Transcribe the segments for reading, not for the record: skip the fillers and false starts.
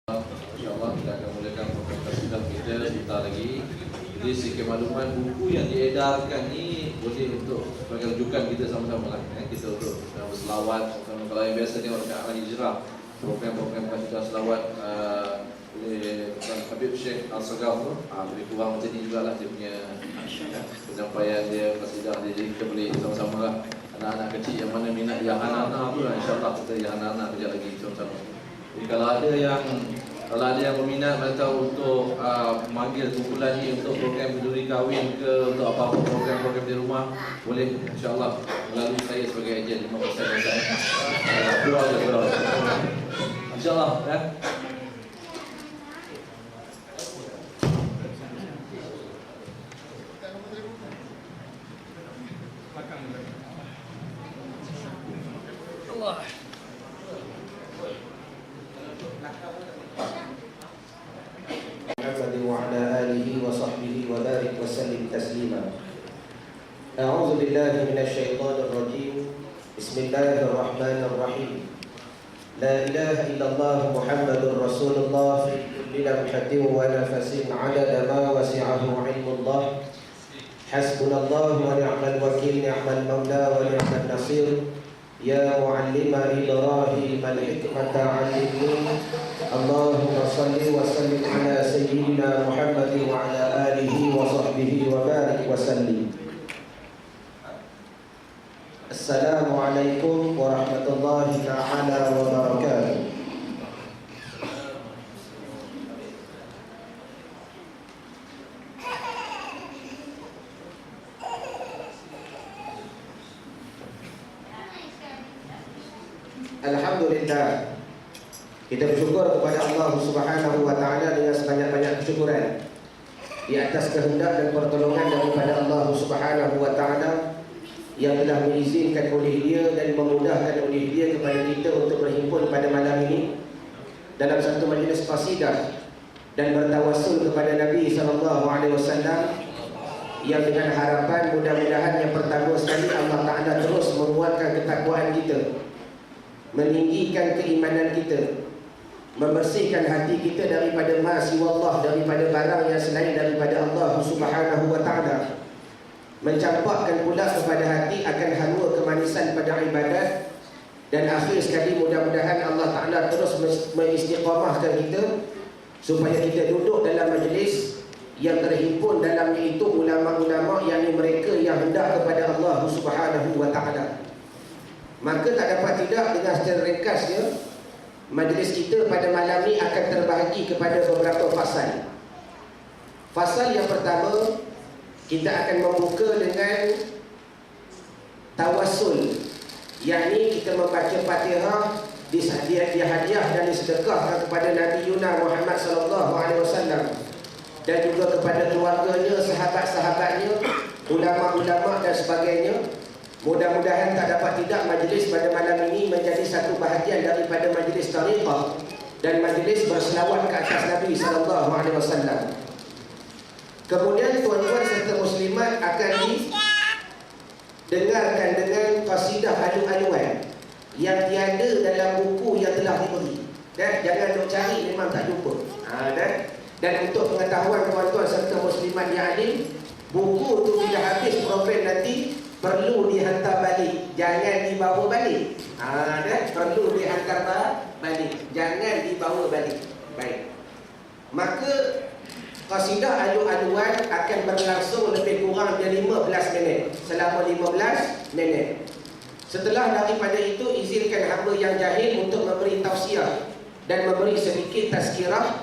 InsyaAllah kita akan mulakan program sidang kita sebentar lagi. Jadi sikit makluman, buku yang diedarkan ni boleh untuk sebagai rujukan kita sama-sama lah. Kita untuk berselawat sama. Kalau yang biasa tengok dekat Al Hijrah, program-program kajian selawat oleh Habib Syekh Al-Sagaf tu, lebih kurang macam ni jugalah dia punya penyampaian dia, kasidah dia. Jadi kita boleh sama-sama lah. Anak-anak kecil yang mana minat yang anak-anak tu lah, insyaAllah kita yang anak-anak kejap lagi sama-sama. Jadi kalau ada yang berminat atau untuk memanggil kumpulan ni untuk program kenduri kahwin ke untuk apa-apa program-program di rumah, boleh insyaAllah melalui saya sebagai ejen 5% saya. Kurang. InsyaAllah ya. وعلى آله وصحبه وبارك وسلم تسليما. أعوذ بالله من الشيطان الرجيم. بسم الله الرحمن الرحيم. لا إله إلا الله محمد رسول الله في كل لمحة ونفس عدد ما وسعه علم الله. حسبنا الله ونعم الوكيل، نعم المولى ونعم النصير. يا معلم إبراهيم الحكمة علمني. اللهم صل وسلم على سيدنا محمد وعلى آله وصحبه وبارك وسلم. السلام عليكم ورحمة الله تعالى وبركاته. Alhamdulillah, kita bersyukur kepada Allah Subhanahu wa taala dengan sebanyak-banyak kesyukuran di atas kehendak dan pertolongan daripada Allah Subhanahu wa taala yang telah mengizinkan oleh Dia dan memudahkan oleh Dia kepada kita untuk berhimpun pada malam ini dalam satu majlis qasidah dan bertawassul kepada Nabi sallallahu alaihi wasallam, yang dengan harapan mudah-mudahan yang pertama sekali Allah Taala terus menguatkan ketakwaan kita, meninggikan keimanan kita, membersihkan hati kita daripada ma siwallah, daripada barang yang selain daripada Allah Subhanahu wa taala, mencampakkan pula kepada hati akan hanwa kemanisan pada ibadat, dan akhir sekali mudah-mudahan Allah Taala terus mengistiqamahkan kita supaya kita duduk dalam majlis yang terhimpun dalamnya itu ulama-ulama yang mereka yang hendak kepada Allah Subhanahu wa taala. Maka tak dapat tidak dengan secara ringkasnya, majlis kita pada malam ini akan terbahagi kepada beberapa fasal. Fasal yang pertama, kita akan membuka dengan tawassul, yakni kita membaca Fatihah, dihadiah dan disedekahkan kepada Nabi Yuna Muhammad sallallahu alaihi wasallam dan juga kepada keluarganya, sahabat-sahabatnya, ulama-ulama dan sebagainya. Mudah-mudahan tak dapat tidak majlis pada malam ini menjadi satu bahagian daripada majlis tariqah dan majlis berselawat ke atas Nabi sallallahu alaihi wasallam. Kemudian tuan-tuan serta muslimat akan didengarkan dengan qasidah alu-aluan yang tiada dalam buku yang telah diberi. Jangan duk cari, memang tak jumpa. Dan untuk pengetahuan tuan-tuan serta muslimat yang alim, buku tu bila habis program nanti perlu dihantar balik, jangan dibawa balik. Perlu dihantar balik, jangan dibawa balik. Baik. Maka qasidah alu-aluan akan berlangsung lebih kurang dari 15 minit, selama 15 minit. Setelah daripada itu, izinkan hamba yang jahil untuk memberi tausiah dan memberi sedikit tazkirah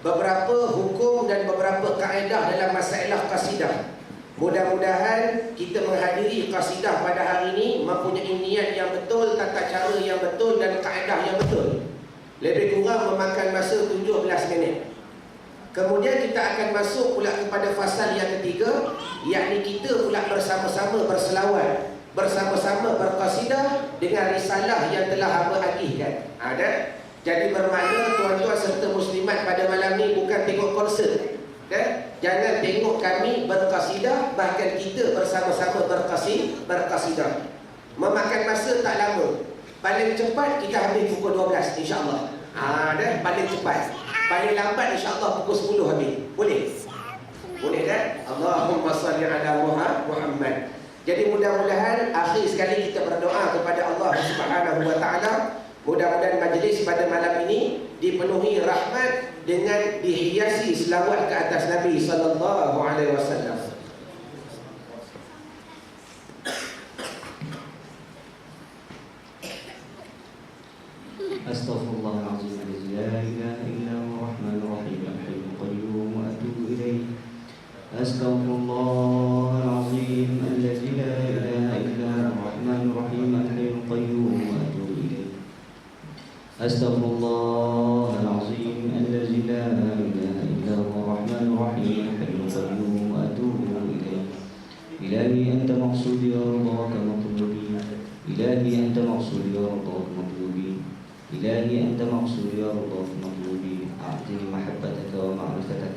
beberapa hukum dan beberapa kaedah dalam masalah qasidah. Mudah-mudahan kita menghadiri qasidah pada hari ini mempunyai niat yang betul, tata cara yang betul dan kaedah yang betul. Lebih kurang memakan masa 17 minit. Kemudian kita akan masuk pula kepada fasal yang ketiga, yakni kita pula bersama-sama berselawat, bersama-sama berqasidah dengan risalah yang telah hamba agihkan. Jadi bermakna tuan-tuan serta muslimat pada malam ni bukan tengok konsert. Jangan tengok kami berqasidah, bahkan kita bersama-sama berqasidah. Memakan masa tak lama. Paling cepat kita habis pukul 12 insya-Allah. Paling cepat. Paling lambat insya-Allah pukul 10 habis. Boleh? Boleh kan? Allahumma salli ala Muhammad. Jadi mudah-mudahan akhir sekali kita berdoa kepada Allah Subhanahu wa taala, mudah-mudahan majlis pada malam ini dipenuhi rahmat dengan dihiasi selawat ke atas Nabi sallallahu alaihi wasallam. Astaghfirullahaladzim, la ilaha illa huwa rahmanur rahim, al-hayyul qayyum wa atubu ilaih. Astaghfirullahaladzim, alladzi la ilaha illa huwa rahmanur rahim, al-hayyul qayyum wa atubu ilaih. Astaghfirullahaladzim, alladzi la ilaha illa huwa rahmanur rahim, al-hayyul qayyum wa atubu ilaih. Ilahi anta maqsudi wa ridhaka matlubi, ilahi anta maqsudi wa ridhaka matlubi. إلهي أنت مقصودي ورضاك مطلوبي، أعطني محبتك ومعرفتك.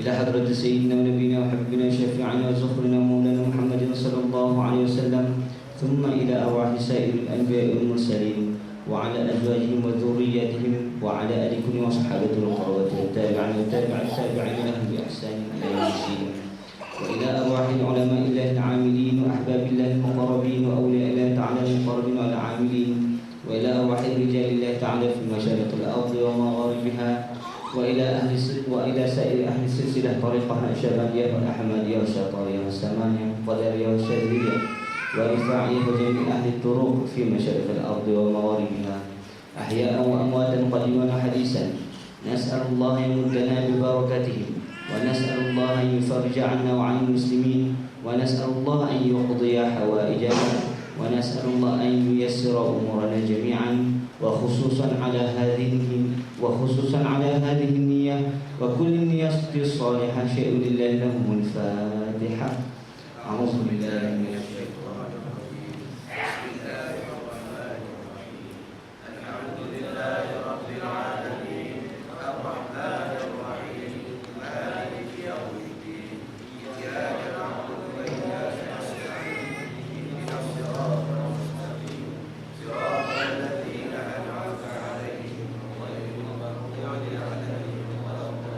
إلى حضرة سيدنا ونبينا وحبنا شفيعنا وزخرنا مولانا محمد صلى الله عليه وسلم، ثم إلى أرواح سائر الأنبياء والمرسلين وعلى أزواجهم وذرياتهم وعلى آل كل وصحابته القرابة والتابعين التابعين لهم بإحسان إلى يوم الدين، وإلى أرواح العلماء الله العاملين وأحباب الله المقربين وأولياء الله تعالى المقربين والعاملين، وإلى أرواح رجال الله تعالى في مشارق الأرض ومغاربها، وإلى سائر أهل السلسلة طريقة الشبابية والأحمدية والشاطرية والسمانية والقدرية والشاذلية والرفاعية وجميع أهل الطرق في مشارق الأرض ومغاربها، أحياء وأمواتا قديما وحديثا. نسأل الله أن يمدنا ببركاتهم، ونسأل الله أن يفرج عنا وعن المسلمين، ونسأل الله أن يقضي حوائجنا، ونسأل الله أن ييسر أمورنا جميعا، وخصوصا على هذه النية وكل النية الصالحة. شيء لله لهم الفاتحة. أعوذ بالله من الشيطان الرجيم. بسم الله الرحمن الرحيم. الحمد لله رب العالمين، الرحمن الرحيم، مالك يوم الدين، إياك نعبد وإياك نستعين، اهدنا الصراط المستقيم، صراط الذين أنعمت عليهم غير المغضوب عليهم ولا الضالين.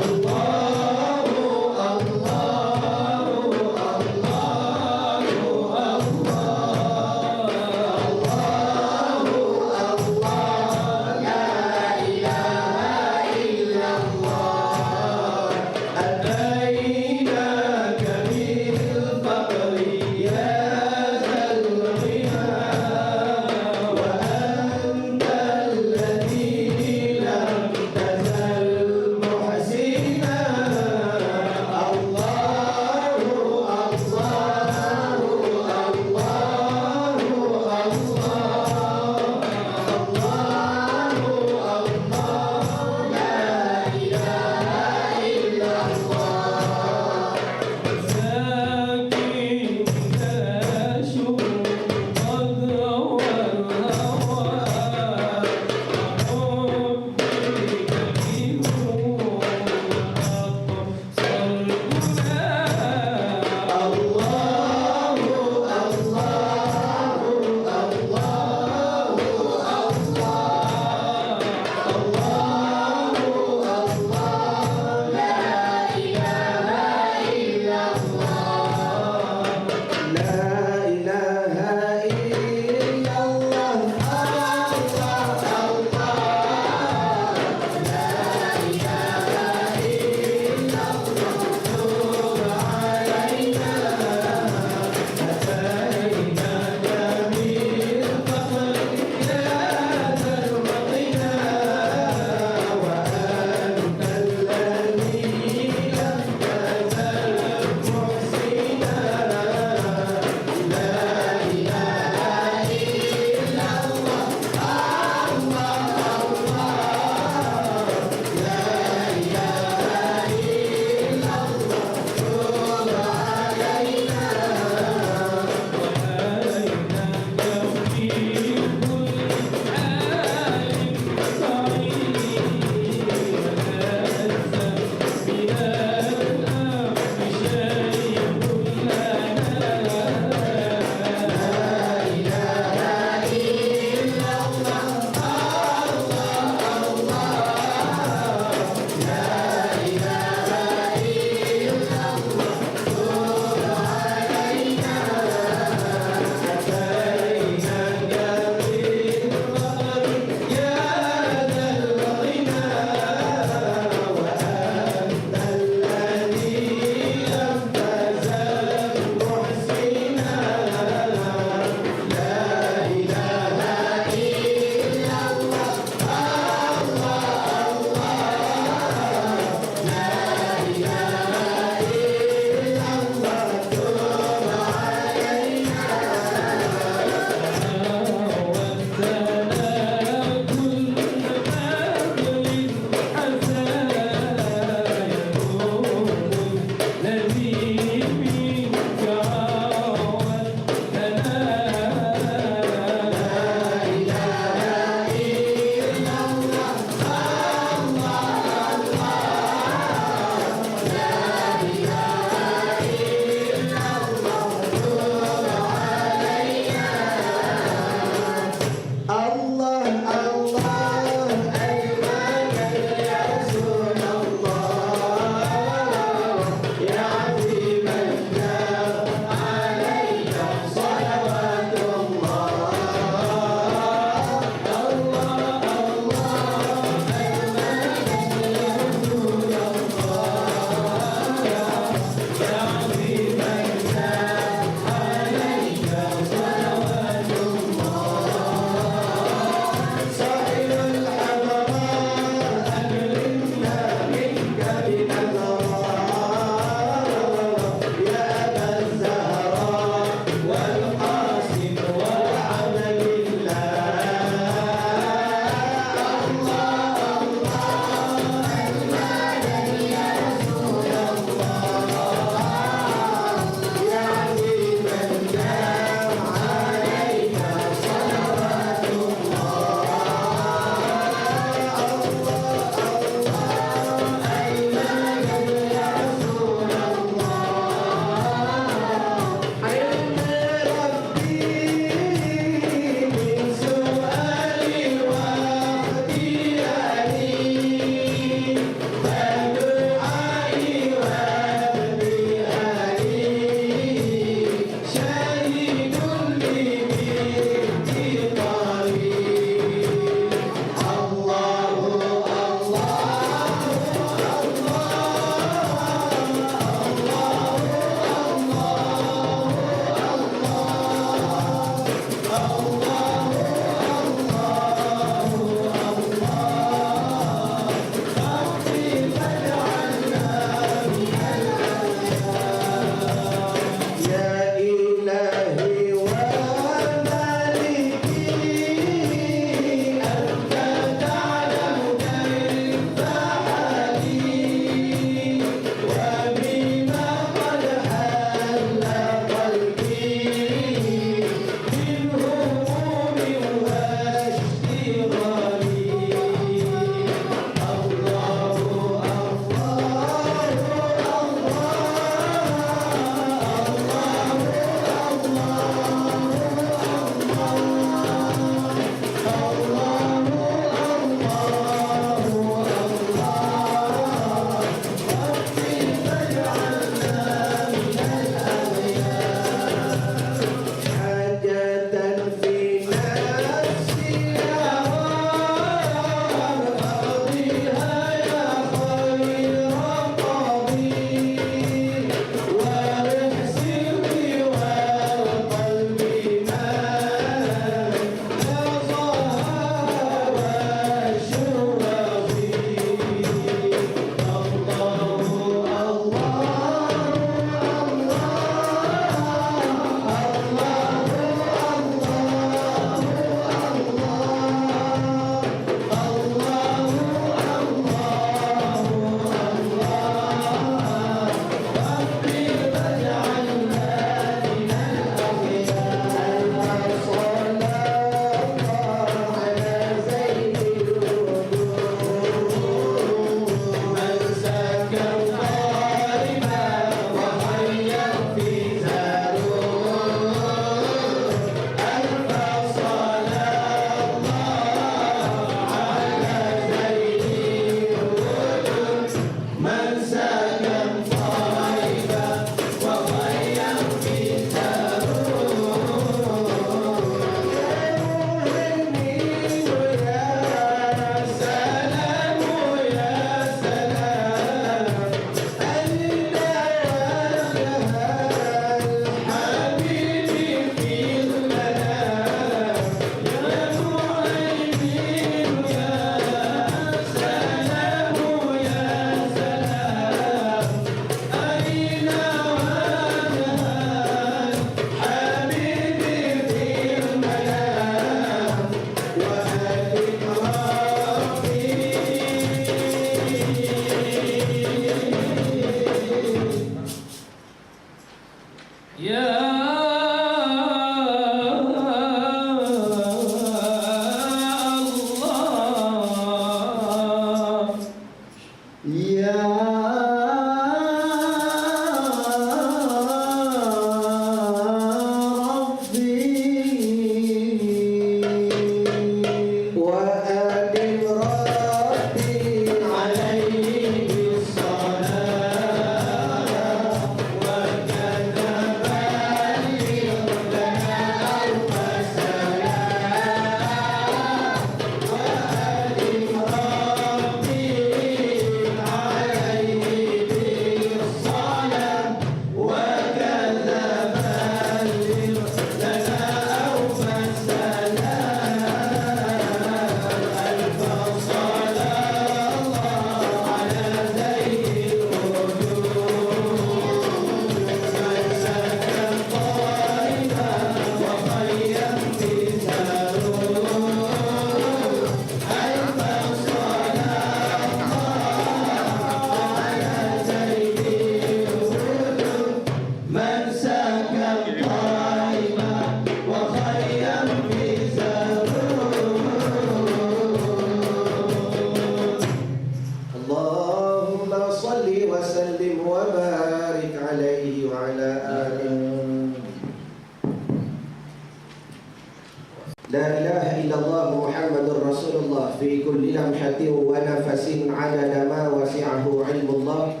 illallah Muhammadur Rasulullah fi kulli lamhatin wa nafasin adada ma wasi'ahu ilmullah.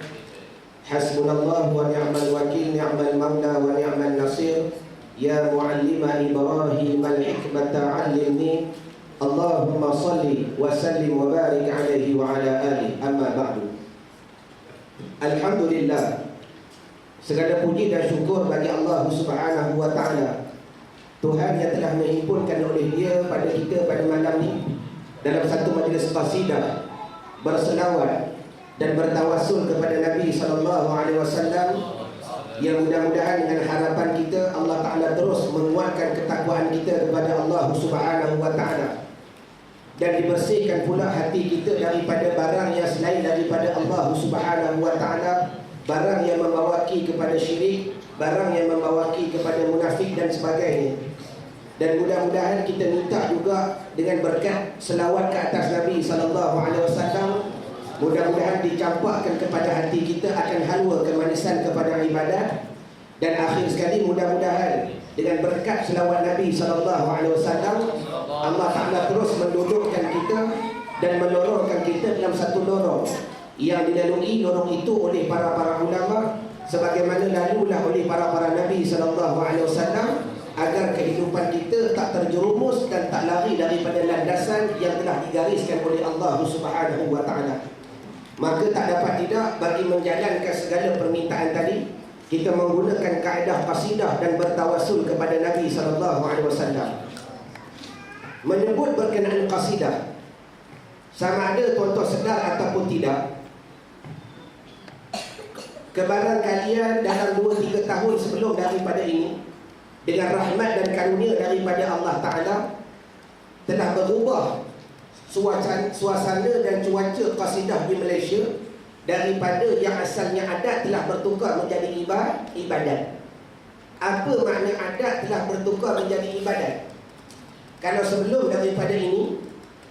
Hasbunallah wa ni'mal wakil, ni'mal mawla wa ni'mal nasir. Ya muallima Ibrahim al-hikmata 'allimni. Allahumma salli wa sallim wa barik alaihi wa ala alihi. Amma ba'du. Alhamdulillah, segala puji dan syukur bagi Allah Subhanahu wa ta'ala, Tuhan yang telah menghimpunkan oleh Dia pada kita pada malam ini dalam satu majlis qasidah, berselawat dan bertawasul kepada Nabi SAW, yang mudah-mudahan dengan harapan kita Allah Ta'ala terus menguatkan ketakwaan kita kepada Allah Subhanahu wa ta'ala, dan dibersihkan pula hati kita daripada barang yang selain daripada Allah Subhanahu wa ta'ala, barang yang membawaki kepada syirik, barang yang membawaki kepada munafik dan sebagainya. Dan mudah-mudahan kita minta juga dengan berkat selawat ke atas Nabi SAW, mudah-mudahan dicampakkan kepada hati kita akan halwa kemanisan kepada ibadat. Dan akhir sekali, mudah-mudahan dengan berkat selawat Nabi SAW, Allah Ta'ala terus mendudukkan kita dan menolongkan kita dalam satu lorong yang dilalui lorong itu oleh para ulama, sebagaimana lalulah oleh para Nabi SAW, agar kehidupan kita tak terjerumus dan tak lari daripada landasan yang telah digariskan oleh Allah Subhanahu wa ta'ala. Maka tak dapat tidak bagi menjalankan segala permintaan tadi, kita menggunakan kaedah qasidah dan bertawasul kepada Nabi SAW. Menyebut berkenaan qasidah, sama ada tuan-tuan sedar ataupun tidak, kebarang kalian dalam 2-3 tahun sebelum daripada ini, dengan rahmat dan karunia daripada Allah Ta'ala, telah berubah suasana dan cuaca qasidah di Malaysia. Daripada yang asalnya adat telah bertukar menjadi ibadat. Apa makna adat telah bertukar menjadi ibadat? Kalau sebelum daripada ini,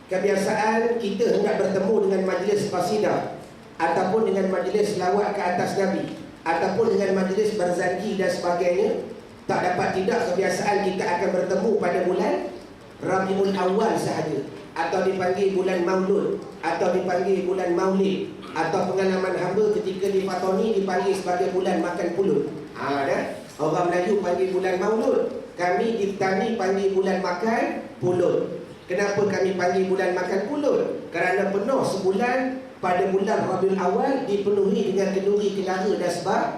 kebiasaan kita hendak bertemu dengan majlis qasidah, ataupun dengan majlis selawat ke atas Nabi, ataupun dengan majlis berzanji dan sebagainya, tak dapat tidak kebiasaan kita akan bertemu pada bulan Rabiul Awal sahaja, atau dipanggil bulan Maulud, atau dipanggil bulan Maulid, atau pengalaman hamba ketika di Fatoni dipanggil sebagai bulan makan pulut. Dah. Orang Melayu panggil bulan Maulud, kami di Petani panggil bulan makan pulut. Kenapa kami panggil bulan makan pulut? Kerana penuh sebulan pada bulan Rabiul Awal dipenuhi dengan kenduri, kenara dan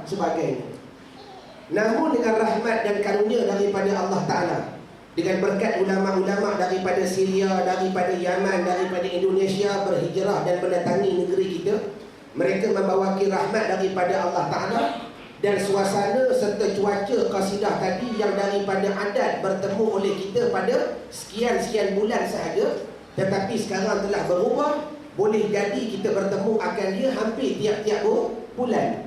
sebagainya. Namun dengan rahmat dan karunia daripada Allah Ta'ala, dengan berkat ulama-ulama daripada Syria, daripada Yaman, daripada Indonesia berhijrah dan mendatangi negeri kita, mereka membawaki rahmat daripada Allah Ta'ala, dan suasana serta cuaca qasidah tadi yang daripada adat bertemu oleh kita pada sekian-sekian bulan sahaja, tetapi sekarang telah berubah. Boleh jadi kita bertemu akan dia hampir tiap-tiap bulan.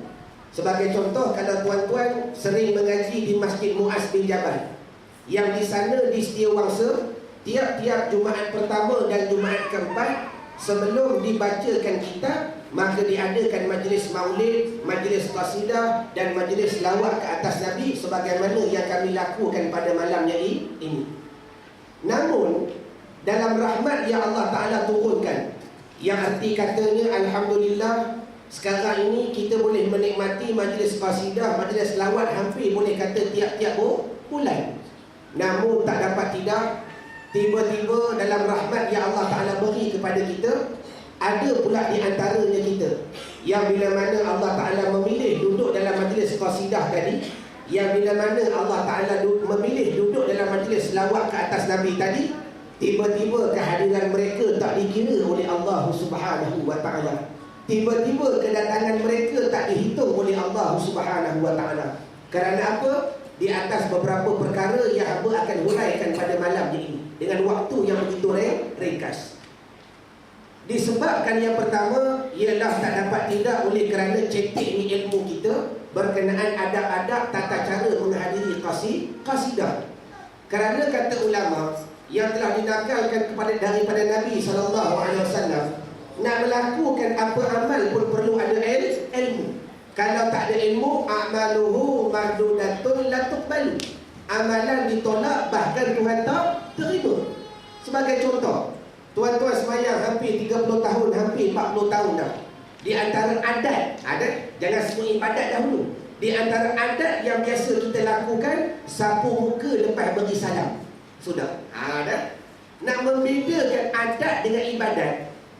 Sebagai contoh, kalau tuan-tuan sering mengaji di Masjid Muaz bin Jabal, yang di sana di Setiawangsa, tiap-tiap Jumaat pertama dan Jumaat keempat, sebelum dibacakan kitab, maka diadakan majlis maulid, majlis qasidah dan majlis selawat ke atas Nabi, sebagaimana yang kami lakukan pada malamnya ini. Namun dalam rahmat yang Allah Ta'ala turunkan, yang arti katanya alhamdulillah, sekarang ini kita boleh menikmati majlis qasidah, majlis selawat hampir boleh kata tiap-tiap bulan. Namun tak dapat tidak, tiba-tiba dalam rahmat yang Allah Ta'ala beri kepada kita, ada pula di antaranya kita yang bila mana Allah Ta'ala memilih duduk dalam majlis qasidah tadi, yang bila mana Allah Ta'ala memilih duduk dalam majlis selawat ke atas Nabi tadi, tiba-tiba kehadiran mereka tak dikira oleh Allah Subhanahu wa ta'ala. Tiba-tiba kedatangan mereka tak dihitung oleh Allah Subhanahu wa ta'ala. Kerana apa? Di atas beberapa perkara yang hamba akan huraikan pada malam ini dengan waktu yang begitu ringkas. Disebabkan yang pertama ialah tak dapat tidak oleh kerana ceteknya ilmu kita berkenaan adab-adab tata cara menghadiri qasidah. Kerana kata ulama yang telah dinakalkan daripada Nabi SAW, nak melakukan apa amal pun perlu ada ilmu. Kalau tak ada ilmu, a'maluhu mardudatun la tuqbalu. Amalan ditolak, bahkan Tuhan tak terima. Sebagai contoh, tuan-tuan semayang hampir 30 tahun, hampir 40 tahun dah. Di antara adat, jangan semua ibadat dahulu. Di antara adat yang biasa kita lakukan, sapu muka lepas beri salam. Sudah. Ada. Nak membedakan adat dengan ibadat,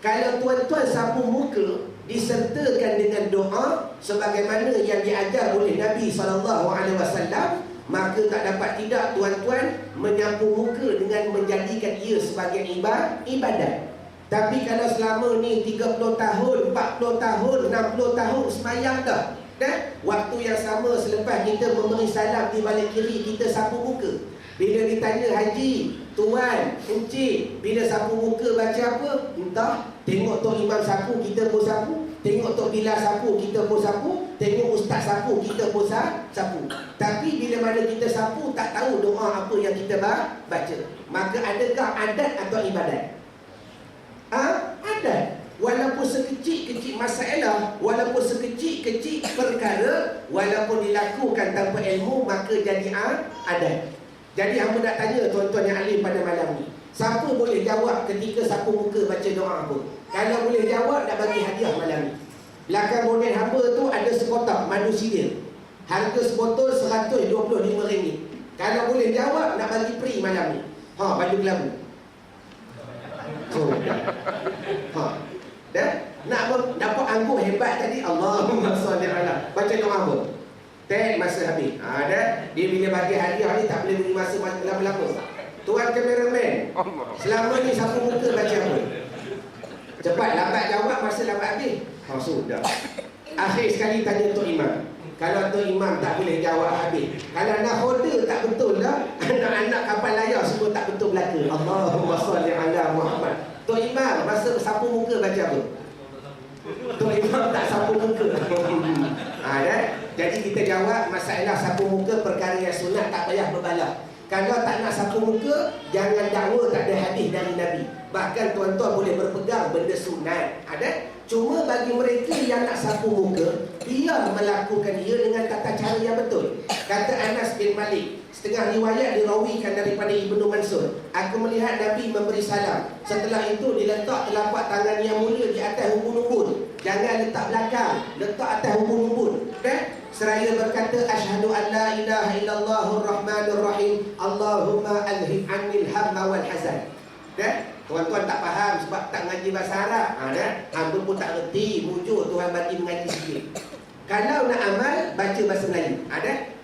kalau tuan-tuan sapu muka disertakan dengan doa sebagaimana yang diajar oleh Nabi SAW, maka tak dapat tidak tuan-tuan menyapu muka dengan menjadikan ia sebagai ibadat. Tapi kalau selama ni 30 tahun, 40 tahun, 60 tahun semayang dah, waktu yang sama selepas kita memberi salam di balik kiri, kita sapu muka. Bila ditanya haji, tuan, encik, bila sapu muka baca apa? Entah. Tengok Tok Imam sapu, kita pun sapu. Tengok Tok Bilal sapu, kita pun sapu. Tengok Ustaz sapu, kita pun sapu. Tapi bila mana kita sapu, tak tahu doa apa yang kita baca. Maka adakah adat atau ibadat? Adat. Walaupun sekecil-kecil masalah, walaupun sekecil-kecil perkara, walaupun dilakukan tanpa ilmu, maka jadi adat. Jadi hamba nak tanya tuan-tuan yang alim pada malam ni, siapa boleh jawab ketika sapu muka baca doa apa? Kalau boleh jawab, nak bagi hadiah malam ni. Belakang bonet hamba tu ada sekotak madu sidir, harga sebotol RM125. Kalau boleh jawab, nak bagi free malam ni. Baju kelabu. Dah? Nak dapat anggur hebat tadi, Allahumma salli ala. Baca doa apa? Masa habis. Dah? Dia bila bagi hadiah ni tak boleh beri masa lama-lama. Tuan kameraman, selama ni sapu muka baca apa? Cepat, lambat jawab, masa lambat habis. Sudah. Akhir sekali tanya Tok Imam. Kalau Tok Imam tak boleh jawab habis. Kalau nakhoda tak betul lah, anak-anak kapal layar semua tak betul belaka. Allahumma salli ala Muhammad. Tok Imam, masa sapu muka baca apa? Tok Imam tak sapu muka. Jadi kita jawab masalah sapu muka perkara yang sunat, tak payah berbalah. Kalau tak nak sapu muka, jangan dakwa tak ada hadis dari Nabi. Bahkan tuan-tuan boleh berpegang benda sunat. Cuma bagi mereka yang nak sapu muka, biar melakukan ia dengan tata cara yang betul. Kata Anas bin Malik, setengah riwayat dirawikan daripada Ibnu Mansur, aku melihat Nabi memberi salam. Setelah itu diletak telapak tangan yang mulia di atas ubun-ubun. Jangan letak belakang, letak atas ubun-ubun. Seraya berkata, asyhadu an la ilaha illallahur rahmanur rahim, Allahumma alhim anil hamma wal hazan. Tuan-tuan tak faham sebab tak ngaji bahasa Arab. Hamba pun tak reti, mujur Tuhan bagi mengaji sikit. Kalau nak amal, baca bahasa Melayu.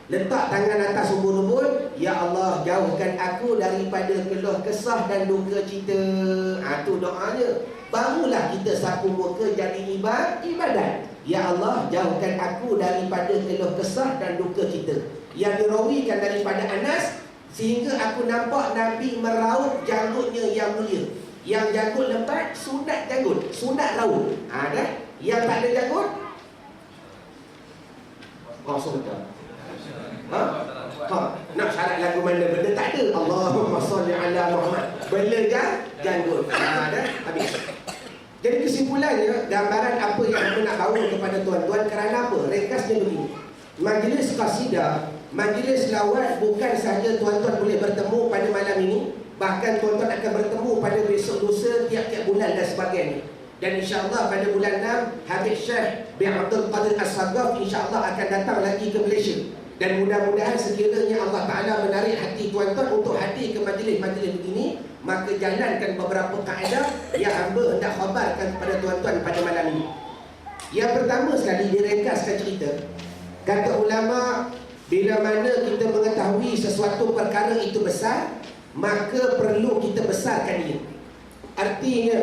Letak tangan atas ubun-ubun, ya Allah, jauhkan aku daripada keluh kesah dan duka cita. Tu doanya. Barulah kita sapu muka jadi ibadat. Ya Allah, jauhkan aku daripada keluh kesah dan duka cita. Yang dirawikan daripada Anas, sehingga aku nampak Nabi meraut janggutnya yang mulia. Yang janggut lebat, sunat janggut, sunat raut. Yang tak ada janggut, sudah. Nak syarat lagu mana benda tak ada. Allahumma salli ala Muhammad. Benda janggut. Habis. Jadi kesimpulannya, gambaran apa yang aku nak bawa kepada tuan-tuan kerana apa? Ringkasnya begini. Majlis qasidah, majlis lawat bukan sahaja tuan-tuan boleh bertemu pada malam ini, bahkan tuan-tuan akan bertemu pada besok lusa, tiap-tiap bulan dan sebagainya. Dan insya-Allah pada bulan 6 Habib Syekh bin Abdul Qadir As-Sagaf insya-Allah akan datang lagi ke Malaysia. Dan mudah-mudahan sekiranya Allah Ta'ala menarik hati tuan-tuan untuk hadir ke majlis-majlis begini, maka jalankan beberapa kaedah yang hamba hendak khabarkan kepada tuan-tuan pada malam ini. Yang pertama sekali, diringkaskan cerita. Kata ulama, bila mana kita mengetahui sesuatu perkara itu besar, maka perlu kita besarkan ia. Artinya,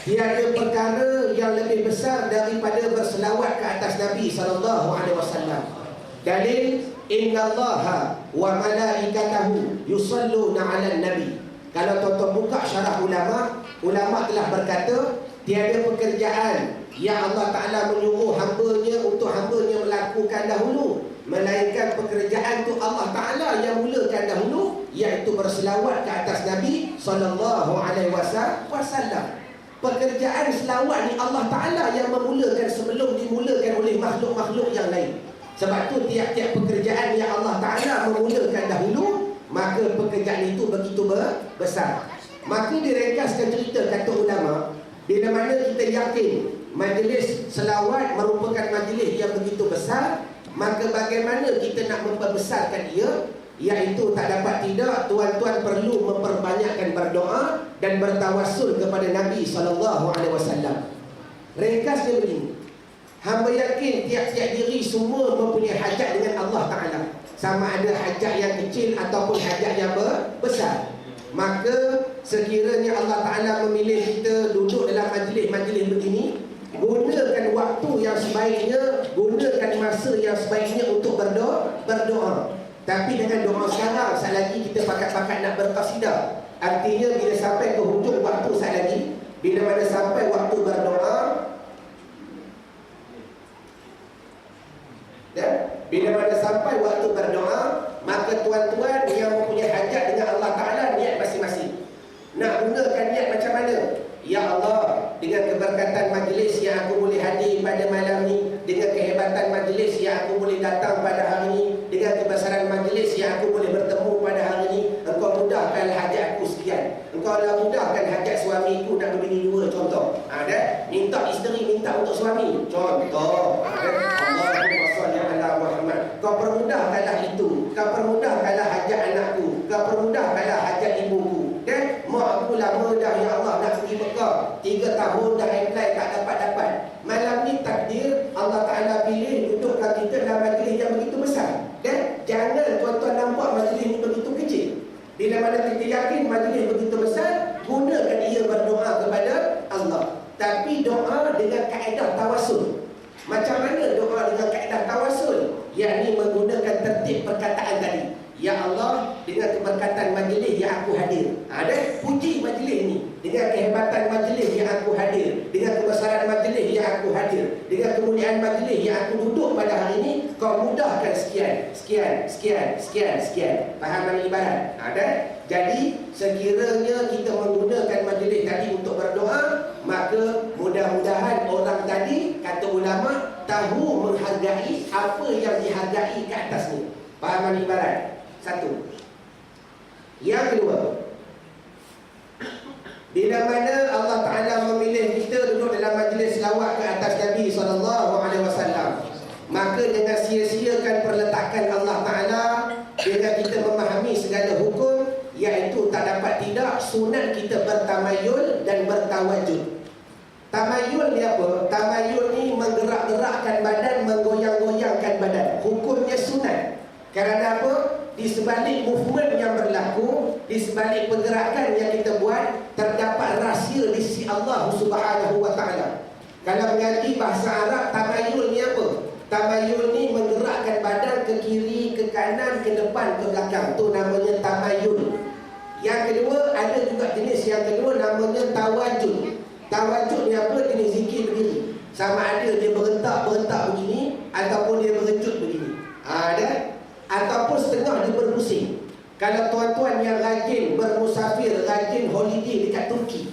tiada perkara yang lebih besar daripada berselawat ke atas Nabi SAW. Dalil, innallaha wa malaikatahu yusalluna 'alan nabi. Kalau tuan-tuan buka syarah ulama, ulama telah berkata, tiada pekerjaan yang Allah Ta'ala menyuruh hambanya untuk hambanya melakukan dahulu, melainkan pekerjaan itu Allah Ta'ala yang mulakan dahulu, iaitu berselawat ke atas Nabi SAW. Pekerjaan selawat ni Allah Ta'ala yang memulakan sebelum dimulakan oleh makhluk-makhluk yang lain. Sebab tu tiap-tiap pekerjaan yang Allah Ta'ala memulakan dahulu, maka pekerjaan itu begitu besar. Maka diringkaskan cerita kata ulama, bila mana kita yakin majlis selawat merupakan majlis yang begitu besar, maka bagaimana kita nak memperbesarkan ia? Iaitu tak dapat tidak, tuan-tuan perlu memperbanyakkan berdoa dan bertawassul kepada Nabi SAW. Ringkasnya begini, hamba yakin tiap-tiap diri semua mempunyai hajat dengan Allah Ta'ala, sama ada hajat yang kecil ataupun hajat yang besar. Maka sekiranya Allah Ta'ala memilih kita duduk dalam majlis-majlis begini, gunakan waktu yang sebaiknya, gunakan masa yang sebaiknya untuk berdoa. Tapi dengan doa sekarang, saat lagi kita pakat-pakat nak berqasidah. Artinya bila sampai ke hujung waktu saat lagi, bila mana sampai waktu berdoa, bila mana sampai waktu berdoa, maka tuan-tuan yang mempunyai hajat dengan Allah Ta'ala, niat masing-masing. Nak gunakan niat macam mana? Ya Allah, dengan keberkatan majlis yang aku boleh hadir pada malam ni, dengan kehebatan majlis yang aku boleh datang pada hari ini, dengan kebesaran majlis yang aku boleh bertemu pada hari ini, Engkau mudahkan hajat aku sekian. Engkau dah mudahkan hajat suamiku nak berbini dua, contoh. Ada minta isteri minta untuk suami, contoh. Allahumma shalli ala Muhammad. Kau permudahkanlah itu, kau permudahkanlah hajat anakku, kau permudahkanlah hajat ibuku. Dan mak aku lama dah ya Allah nak pergi Mekah, 3 tahun dah apply tak dapat-dapat. Malam ni takdir Allah Ta'ala pilih dudukkan kita dalam majlis yang begitu besar. Dan jangan tuan-tuan nampak majlis ni begitu kecil. Bila mana kita yakin majlis begitu besar, gunakan ia berdoa kepada Allah. Tapi doa dengan kaedah tawassul. Macam mana doa dengan kaedah tawassul? Yakni menggunakan tertib perkataan tadi. Ya Allah, dengan keberkatan majlis yang aku hadir, ada puji majlis ni, dengan kehebatan majlis yang aku hadir, dengan kebesaran majlis yang aku hadir, dengan kemuliaan majlis yang aku duduk pada hari ini, kau mudahkan sekian. Faham mana ibarat? Ada. Jadi sekiranya kita menggunakan majlis tadi untuk berdoa, maka mudah-mudahan orang tadi, kata ulama, tahu menghargai apa yang dihargai ke atas ni. Faham mana ibarat? Satu. Yang kedua, bila mana Allah Ta'ala memilih kita duduk dalam majlis selawat ke atas Nabi SAW, maka dengan sia-siakan perletakan Allah Ta'ala, dengan kita memahami segala hukum, iaitu tak dapat tidak sunat kita bertamayul dan bertawajud. Tamayul ni apa? Tamayul ni menggerak-gerakkan badan, menggoyang-goyangkan badan. Hukumnya sunat. Kerana apa? Di sebalik movement yang berlaku, di sebalik pergerakan yang kita buat, terdapat rahsia di sisi Allah Subhanahu wa Ta'ala. Kalau mengaji bahasa Arab, tamayul ni apa? Tamayul ni menggerakkan badan ke kiri, ke kanan, ke depan, ke belakang. Itu namanya tamayul. Yang kedua, ada juga jenis yang kedua namanya tawajud. Tawajud ni apa? Jenis zikir begini. Sama ada dia berentak begini, ataupun dia berejut begini. Ada? Ataupun setengah dia berpusing. Kalau tuan-tuan yang rajin bermusafir, rajin holiday dekat Turki,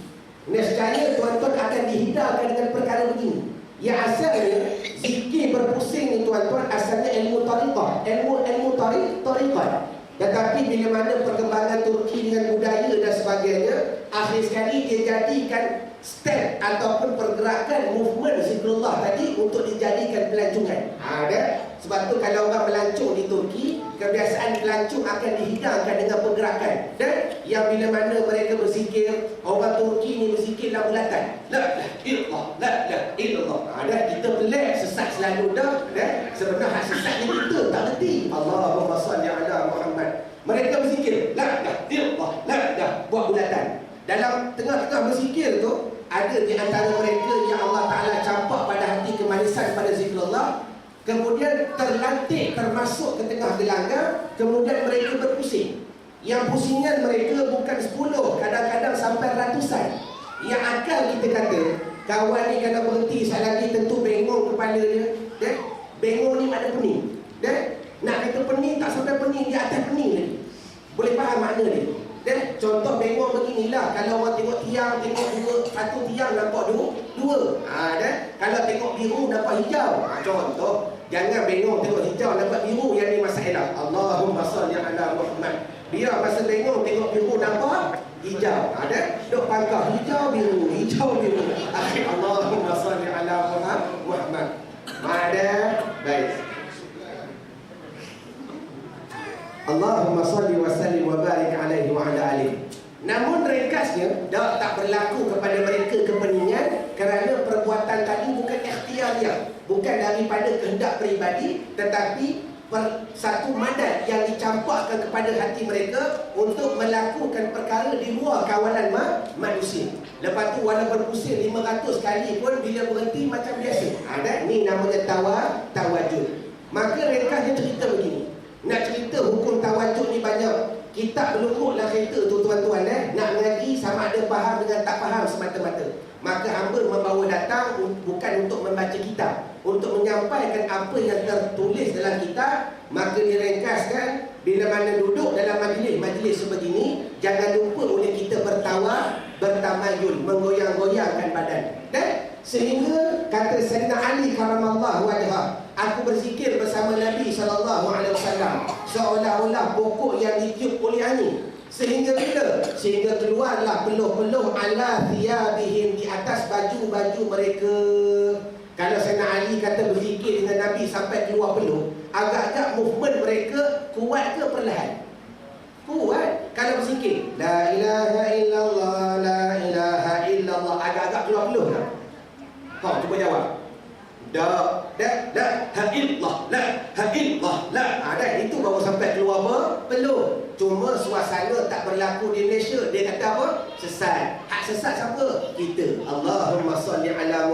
nescaya tuan-tuan akan dihidarkan dengan perkara begini. Yang asalnya zikir berpusing ni tuan-tuan, asalnya ilmu tariqah, ilmu tariqah. Tetapi bila mana perkembangan Turki dengan budaya dan sebagainya, akhir sekali dia jadikan step ataupun pergerakan movement zikrullah tadi untuk dijadikan pelancongan. Ada. Sebab tu kalau orang melancong di Turki, kebiasaan pelancong akan dihidangkan dengan pergerakan. Dan yang bila mana mereka berzikir, orang Turki ni berzikir dalam bulatan. La ilallah, la ilallah. Ada, kita pelik sesat selalu dah. Sebenarnya sesat ni kita tak reti. Allahumma shalli ala Muhammad. Mereka berzikir la ilallah, la buat bulatan. Dalam tengah-tengah berzikir tu, ada di antara mereka yang Allah Ta'ala campak pada hati kemanisan pada zikrullah, kemudian terlantik, termasuk ke tengah gelanggang, kemudian mereka berpusing. Yang pusingan mereka bukan 10, kadang-kadang sampai ratusan. Yang akal kita kata, kawan ni kena berhenti sekali lagi, tentu bengong kepala dia. Bengong ni ada pening. Nak kata pening, tak sampai pening, di atas pening lagi. Boleh faham makna dia? Contoh bengong beginilah. Kalau orang tengok tiang, tengok satu tiang nampak dua. Kalau tengok biru nampak hijau. Contoh. Jangan bengong tengok hijau nampak biru, yang ni masalah. Allahumma shalli ala Muhammad. Biar masa bengong tengok biru nampak hijau. Ada duk pangkah hijau biru. Akhir Allahumma salli ala Muhammad. Ada baik. Allahumma salli wa sallim wa barik alaihi wa ala alihi. Namun ringkasnya tak berlaku kepada mereka kepeningan kerana perbuatan tadi bukan ikhtiar dia, bukan daripada kehendak peribadi, tetapi satu madat yang dicampakkan kepada hati mereka untuk melakukan perkara di luar kawalan manusia. Lepas tu walaupun pusing 500 kali pun bila berhenti macam biasa. Ada ni namanya tawajud. Maka ringkasnya cerita begini. Nak cerita hukum tawajud ni banyak. Kitab belum lah kereta tu tuan-tuan nak mengaji sama ada faham dengan tak faham semata-mata. Maka hamba membawa datang bukan untuk membaca kitab, untuk menyampaikan apa yang tertulis dalam kitab. Maka diringkaskan, bila mana duduk dalam majlis sebegini, jangan lupa oleh kita bertamayul, menggoyang-goyangkan badan. Dan sehingga kata Sayyidina Ali karamallahu wajhah, aku berzikir bersama Nabi SAW seolah-olah pokok yang ditiup oleh angin. Sehingga bila? Sehingga keluarlah peluh-peluh ala thiyabihim, di atas baju-baju mereka. Kalau Sayyidina Ali kata berzikir dengan Nabi sampai keluar peluh, agak-agak movement mereka kuat ke perlahan? Kuat. Kalau berzikir la ilaha illallah, la ilaha illallah, agak-agak keluar peluh tak? Kau cuba jawab. La ha illallah, la ha illallah, la. Ada itu baru sampai keluar peluh. Cuma suasana tak berlaku di Malaysia. Dia kata apa? Sesat. Hak sesat siapa? Kita. Allahumma salli ala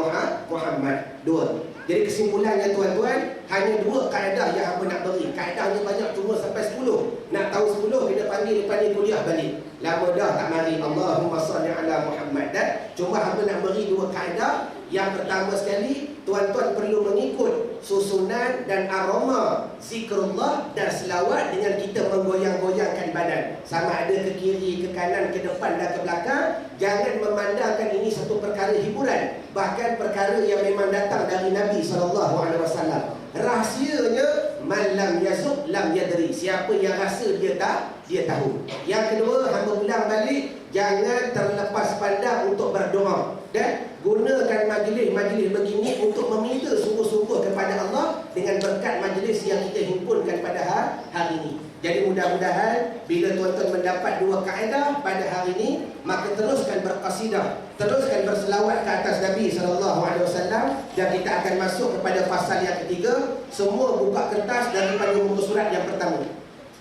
Muhammad. Dua. Jadi kesimpulannya tuan-tuan, hanya dua kaedah yang hamba nak beri. Kaedahnya banyak, cuma sampai 10. Nak tahu 10, kita panggil kuliah balik. Lama dah tak mari. Allahumma salli ala Muhammad. Dan cuma hamba nak beri dua kaedah. Yang pertama sekali, tuan-tuan perlu mengikut susunan dan aroma zikrullah dan selawat dengan kita menggoyang-goyangkan badan. Sama ada ke kiri, ke kanan, ke depan dan ke belakang. Jangan memandangkan ini satu perkara hiburan, bahkan perkara yang memang datang dari Nabi SAW. Rahsianya, man lam yazuk lam yadri. Siapa yang rasa dia tahu. Yang kedua, hamba ulang balik, jangan terlepas pandang untuk berdoa. Dan gunakan majlis-majlis begini untuk meminta sungguh-sungguh kepada Allah dengan berkat majlis yang kita himpunkan pada hari ini. Jadi mudah-mudahan bila tuan-tuan mendapat dua kaedah pada hari ini, maka teruskan berqasidah, teruskan berselawat ke atas Nabi SAW, dan kita akan masuk kepada fasal yang ketiga. Semua buka kertas daripada muka surat yang pertama.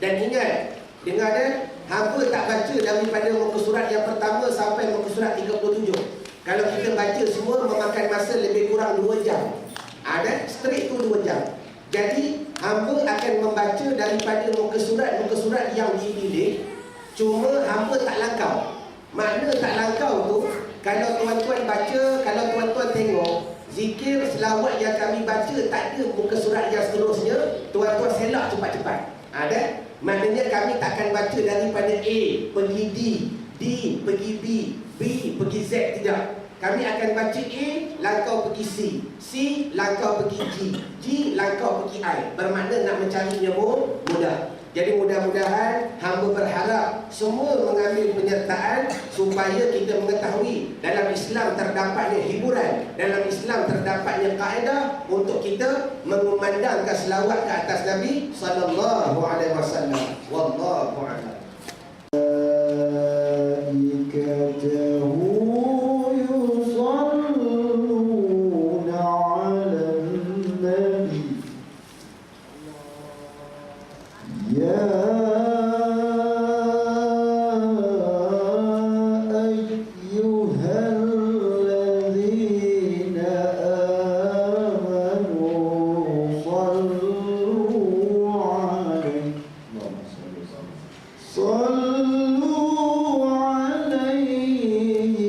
Dan ingat, dengar hamba tak baca daripada muka surat yang pertama sampai muka surat 37. Kalau kita baca semua memakan masa lebih kurang 2 jam. Ada straight tu 2 jam. Jadi hamba akan membaca daripada muka surat yang dipilih. Cuma hamba tak langkau. Makna tak langkau tu, kalau tuan-tuan baca, kalau tuan-tuan tengok zikir selawat yang kami baca tak ada muka surat yang seterusnya, tuan-tuan selak cepat-cepat. Ada? Maknanya kami takkan baca daripada A pergi D pergi B pergi Z, tidak. Kami akan baca A, langkau pergi C langkau pergi G langkau pergi I. Bermakna nak mencarinya mudah. Jadi mudah-mudahan hamba berharap semua mengambil penyertaan supaya kita mengetahui dalam Islam terdapatnya hiburan, dalam Islam terdapatnya kaedah untuk kita mengumandangkan selawat ke atas Nabi sallallahu alaihi wasallam. Wallahu a'lam. صلوا عليه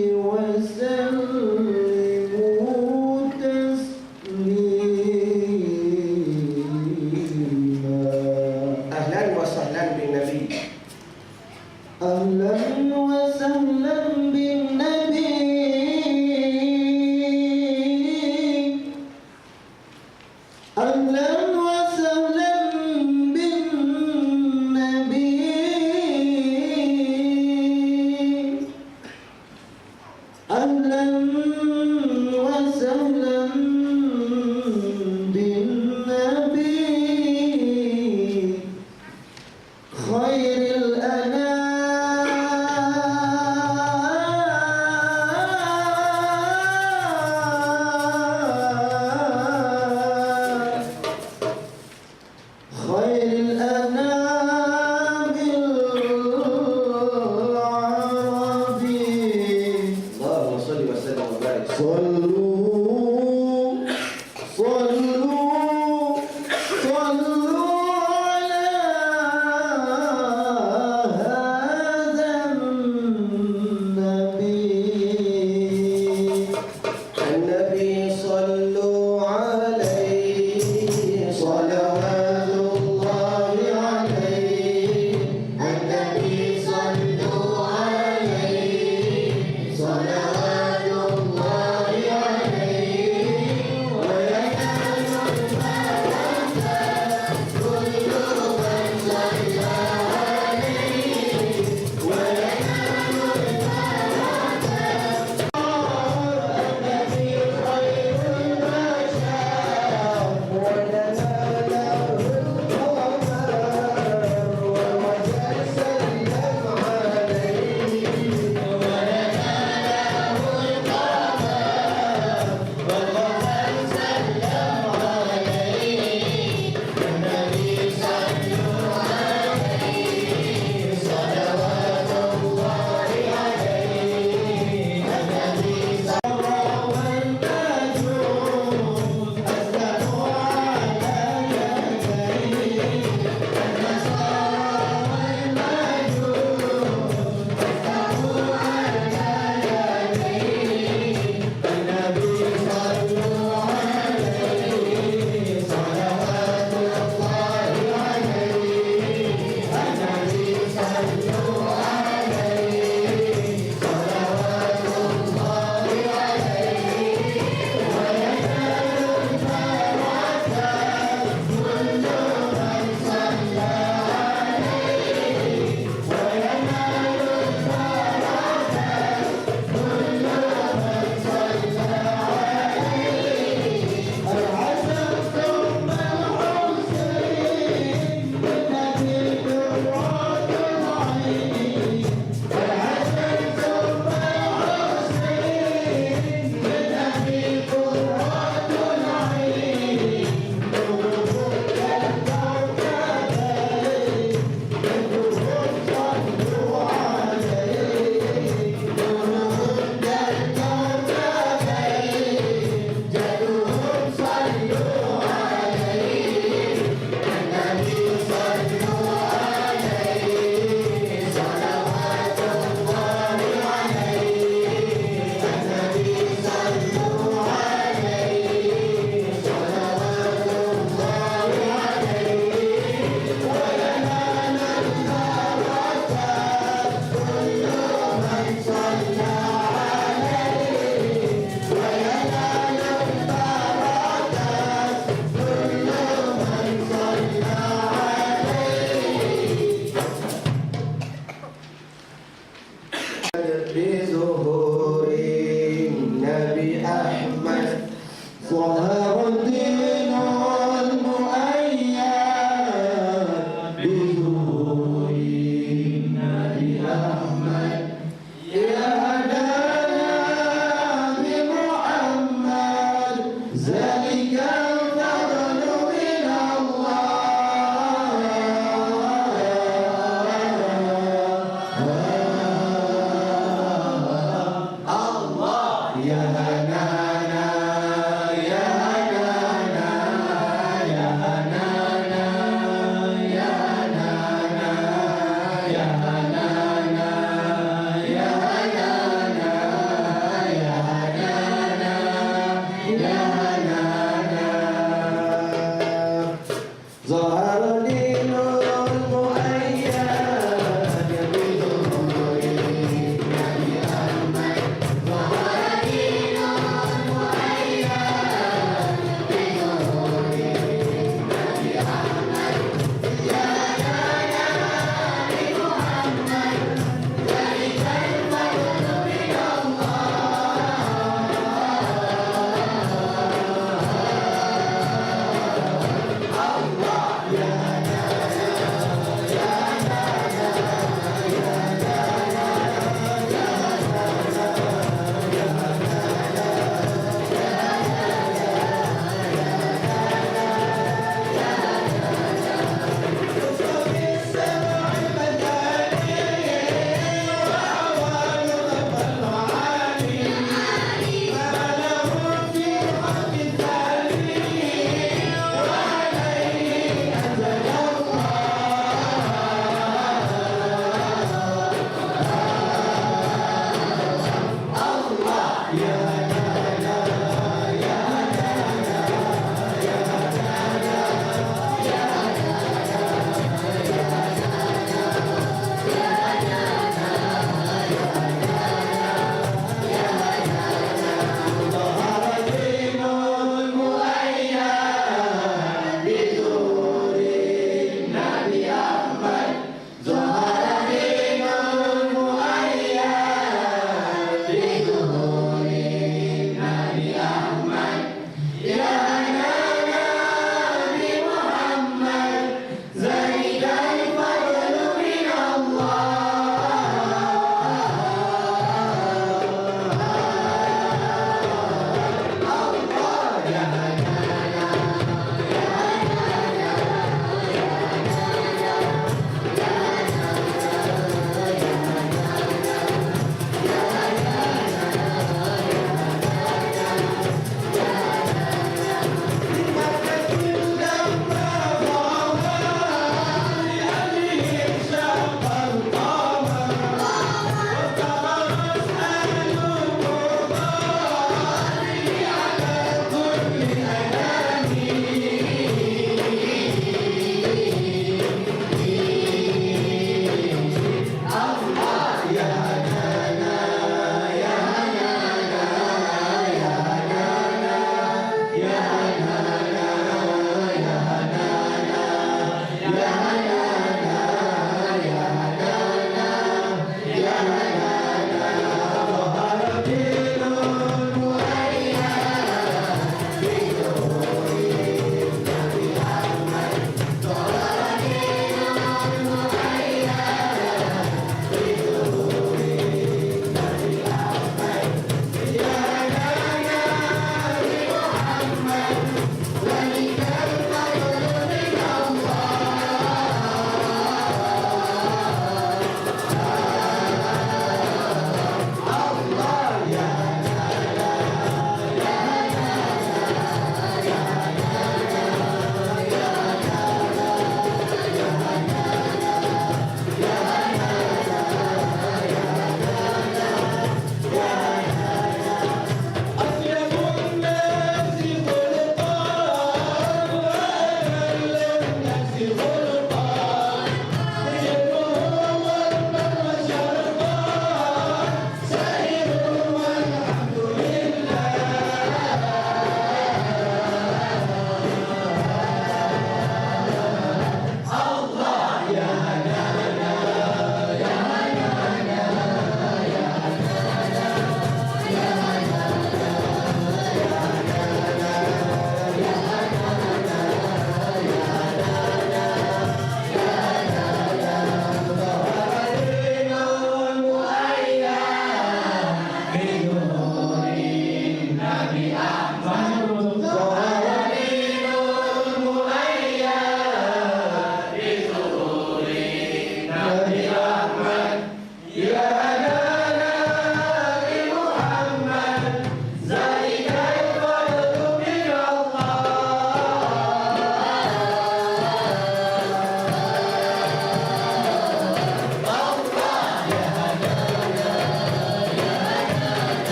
النبي صلوا عليه صلوات الله عليه النبي صلوا عليه صلوات الله عليه وينال البركة كل من صلى عليه وينال بظهور النبي أحمد ظهر الدين المؤيد بظهور النبي أحمد يا هدانا بمحمد ذلك الفضل من الله يا هنانا يا هنانا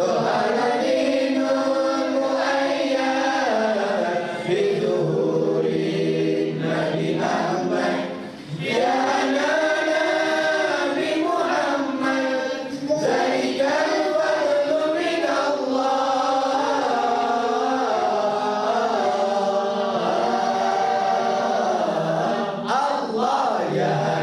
ظهر دين مؤيد بظهور النبي أحمد يا نبي محمد ذلك الفضل من الله يا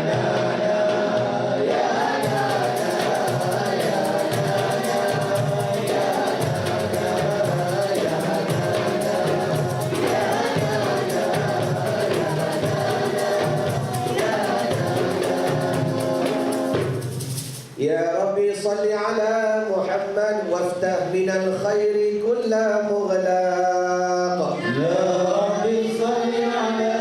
يا ربي صل على محمد وافتح من الخير كل مغلاق يا ربي صل على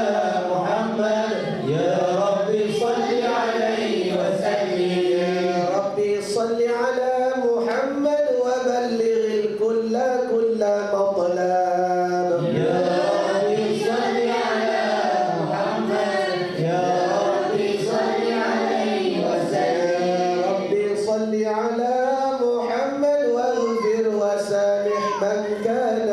محمد يا ربي صل عليه وسلم يا ربي صل على محمد وبلغ الكل كل مطلب يا ربي صل على محمد يا ربي صل عليه وسلم صل على محمد واغفر وسامح من كان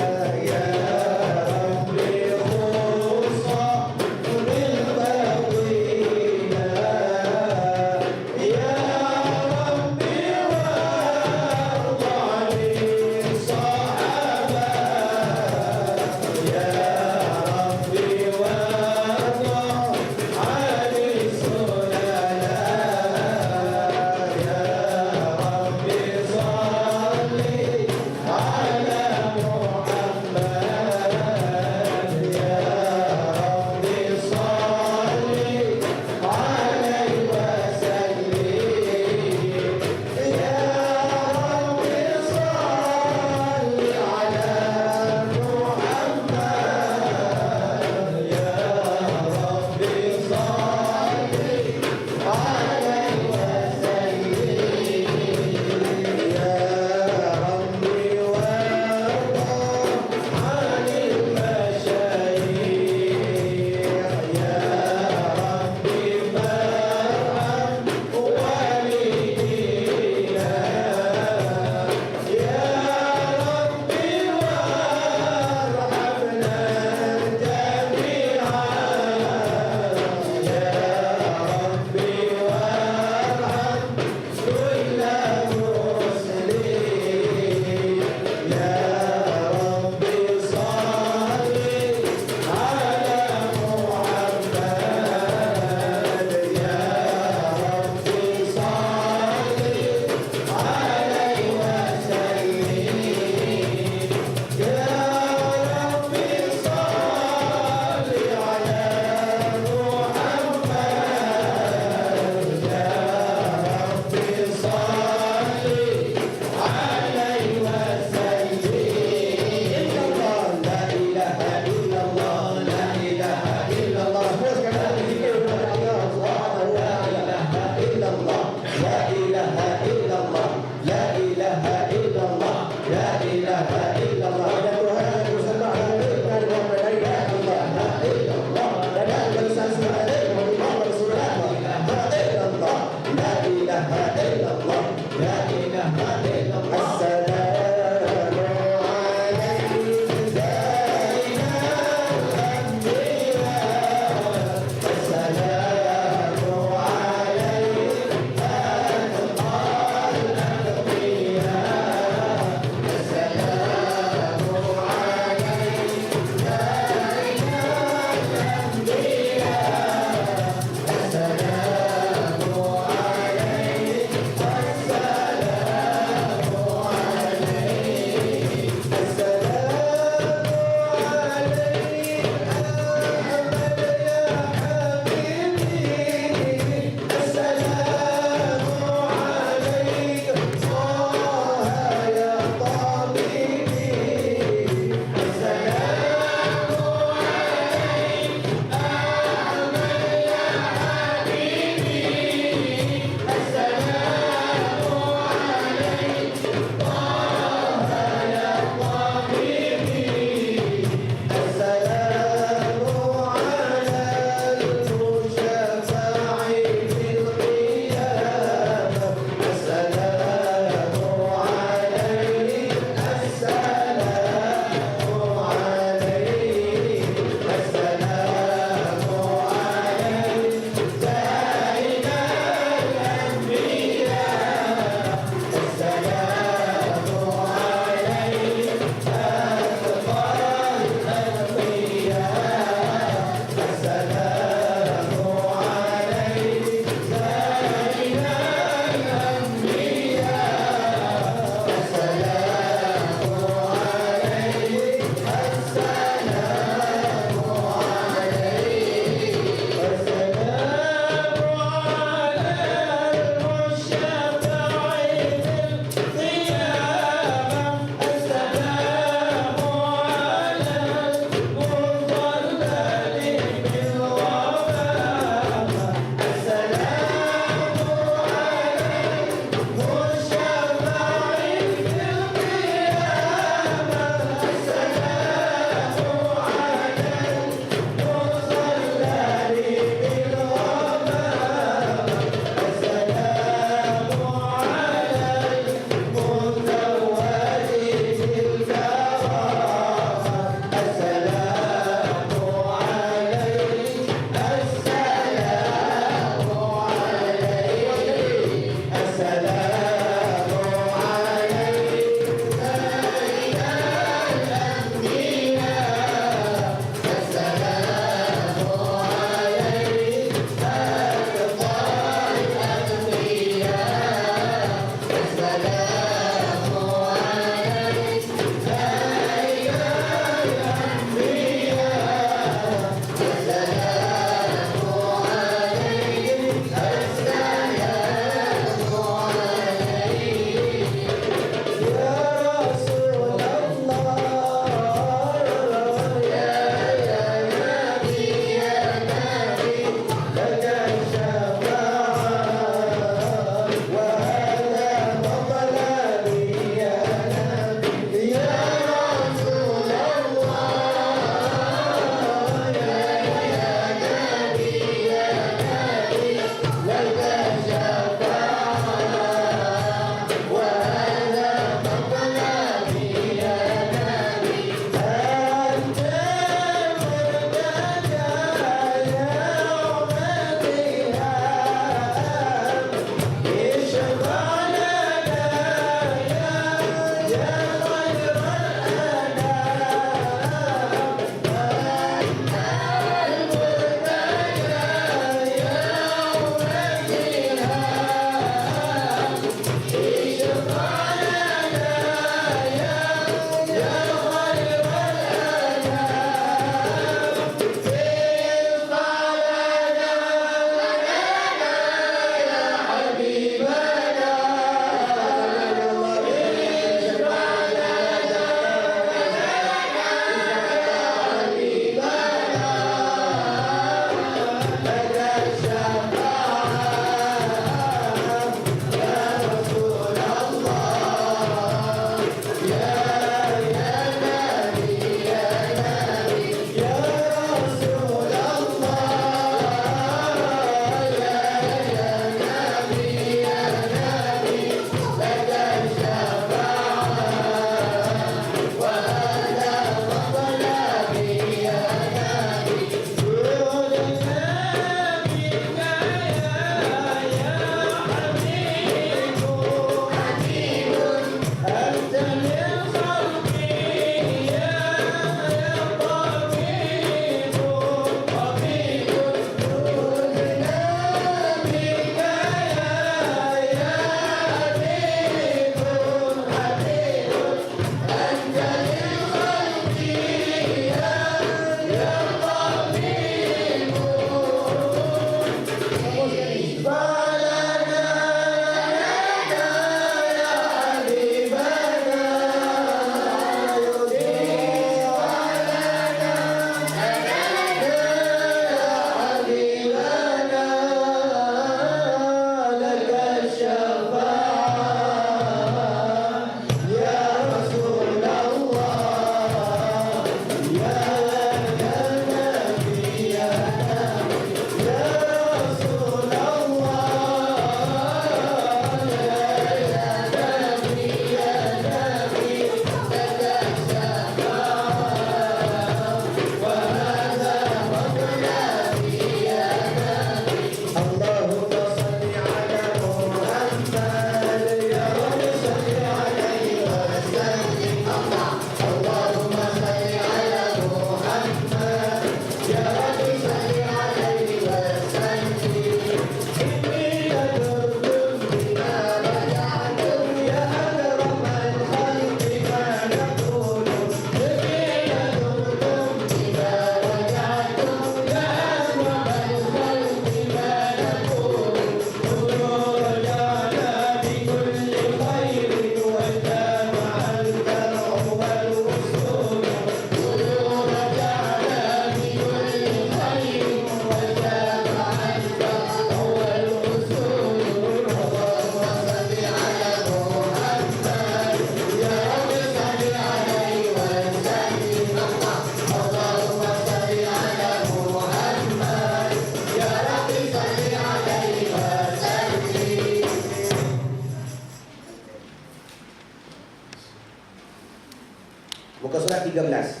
13.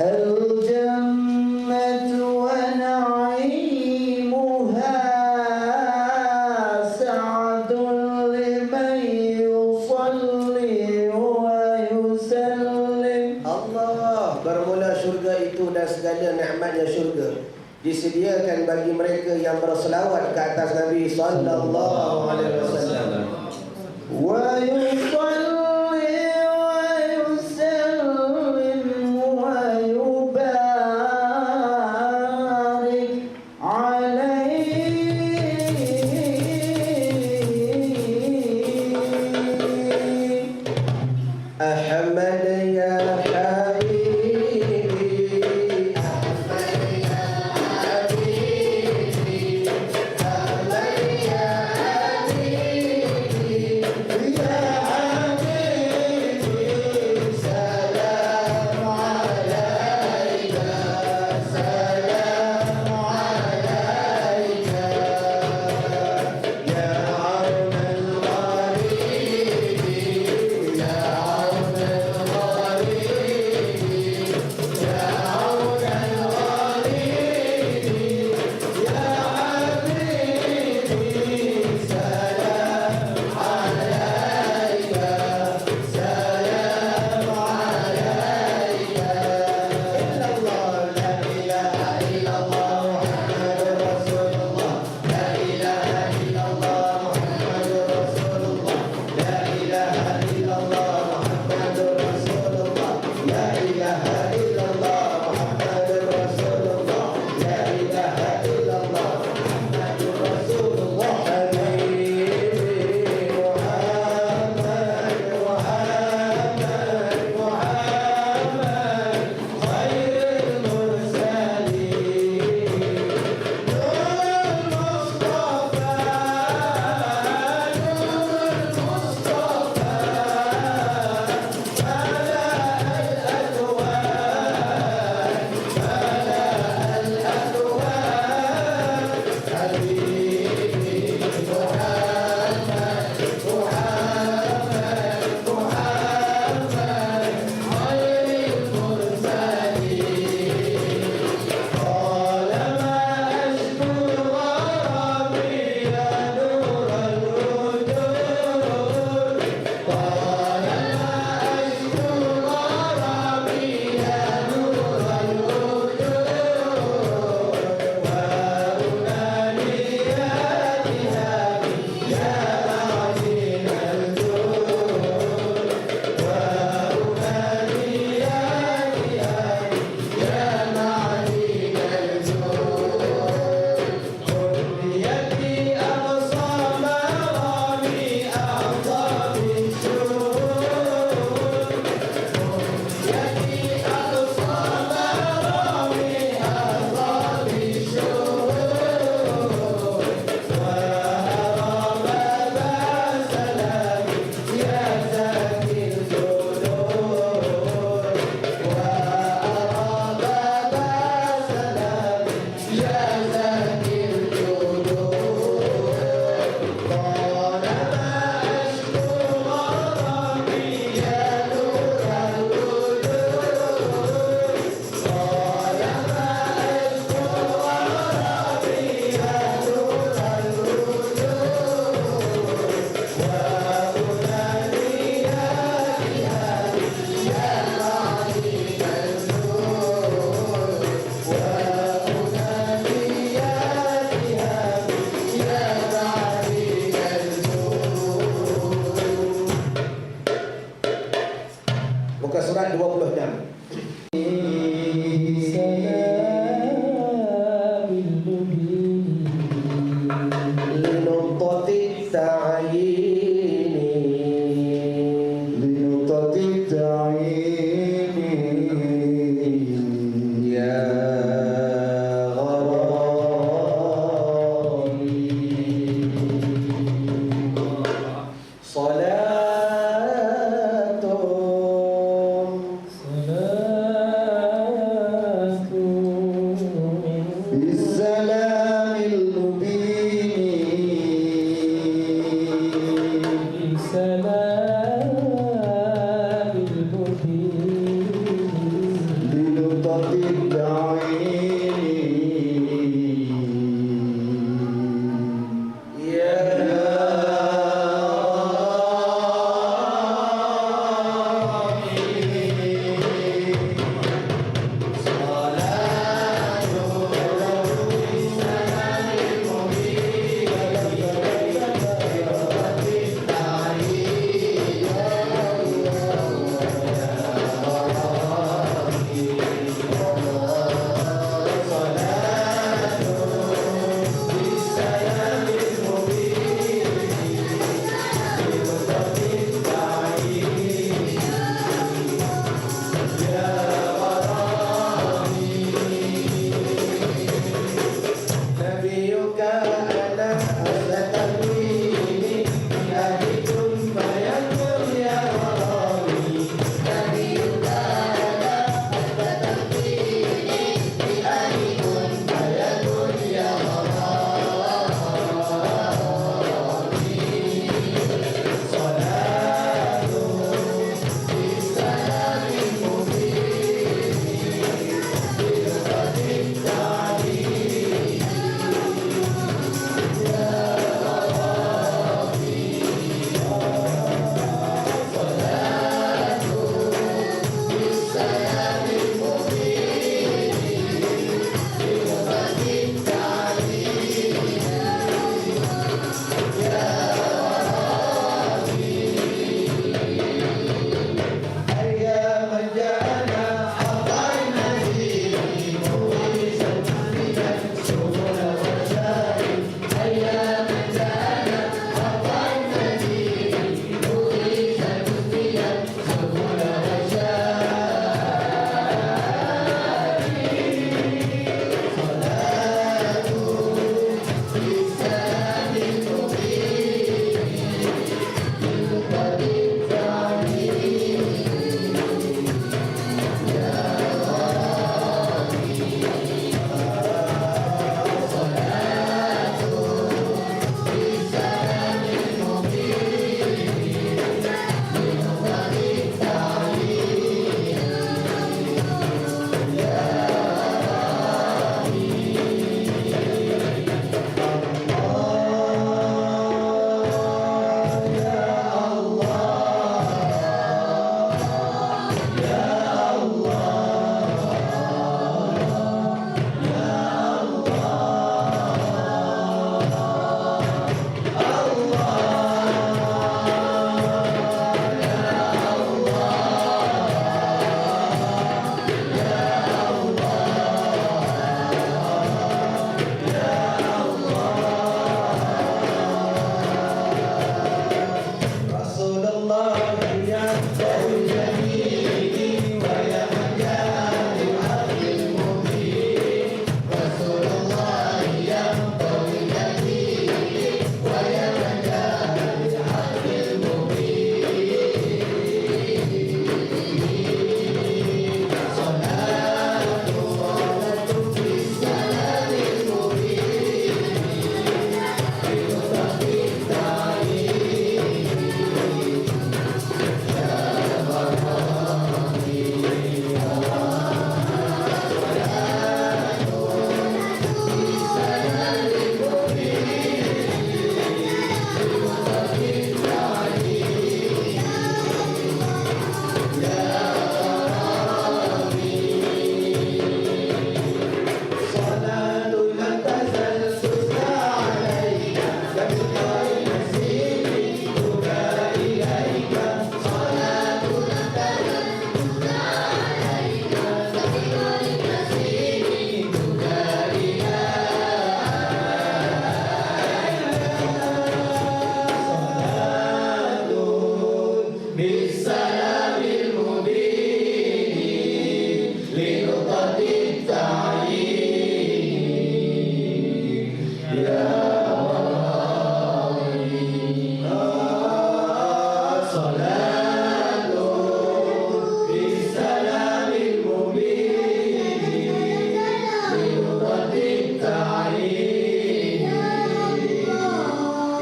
الجنة ونعيمها سعد لمن يصلي ويسلم. Allah, bermula syurga itu dan segala nikmatnya syurga disediakan bagi mereka yang berselawat ke atas Nabi sallallahu alaihi wasallam. ويصلي ويسلم ويبارك عليه. Ahmad ya habibi, Ahmad ya habibi, Ahmad ya habibi, ya habibi.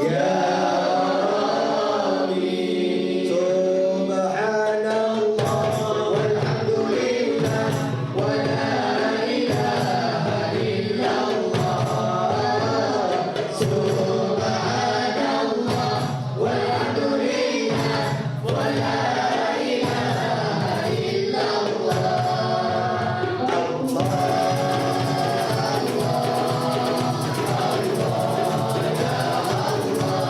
Ya Rabbi. Subhanallah walhamdulillah wa la ilaha illallah. Subhanallah walhamdulillah wa la ilaha illallah. Allah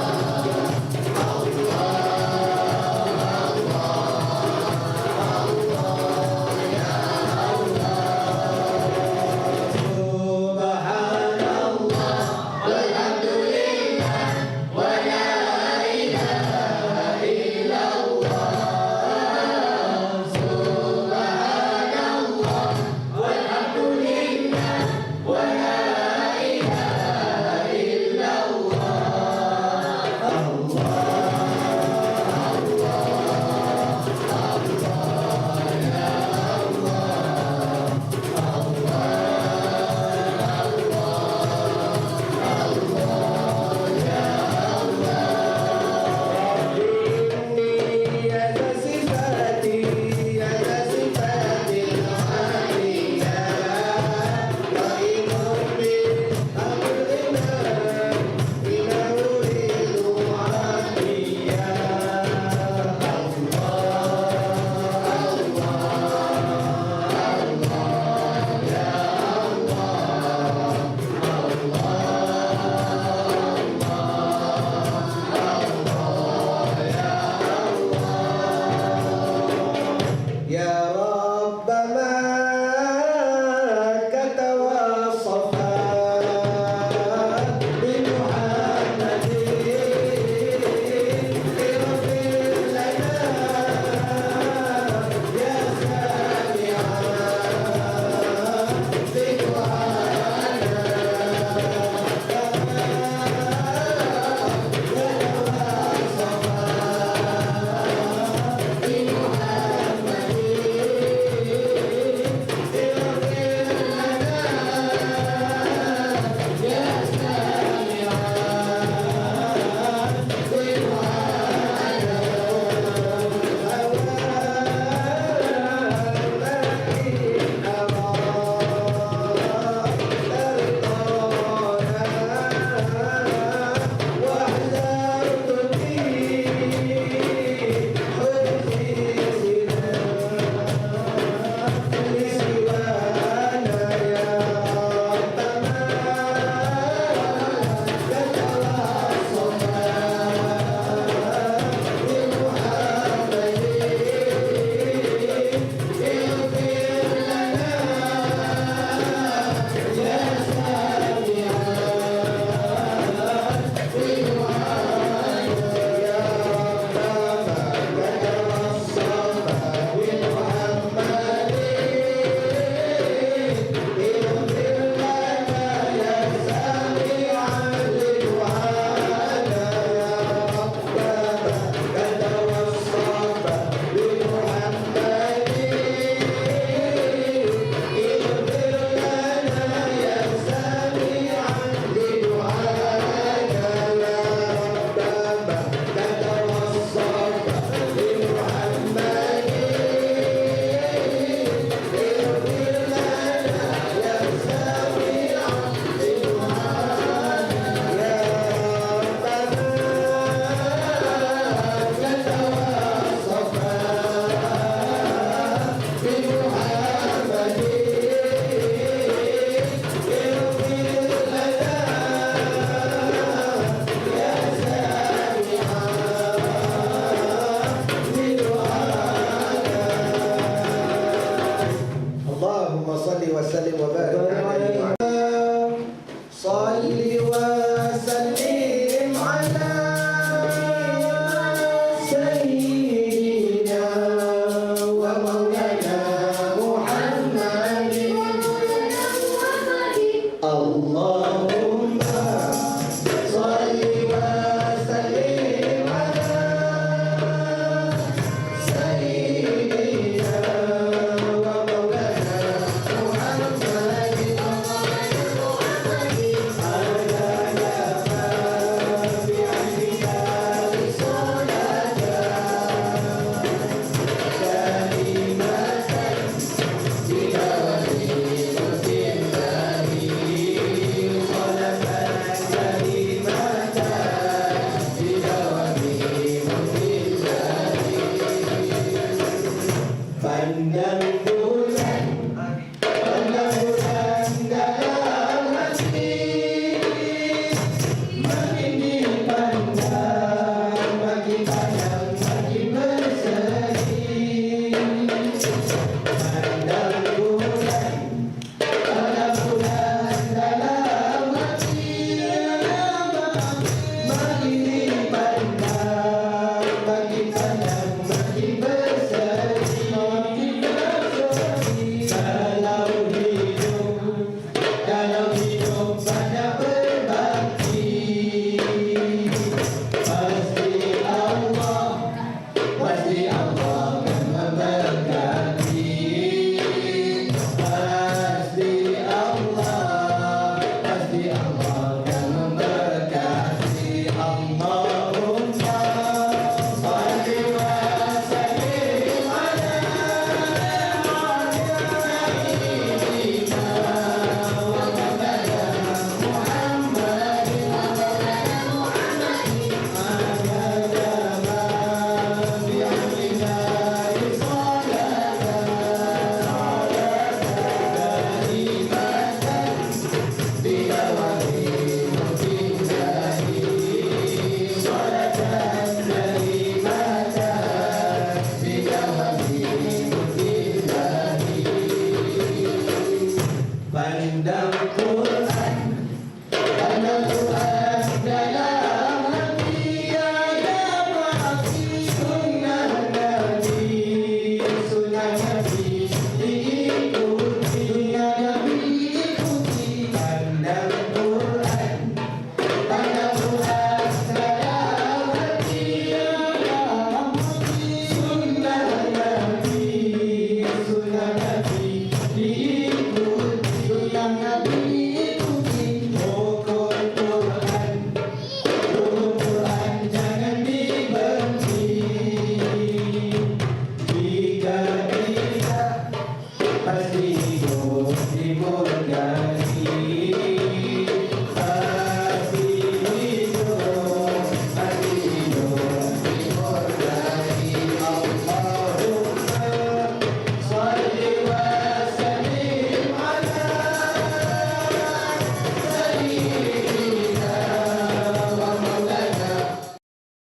Palestin.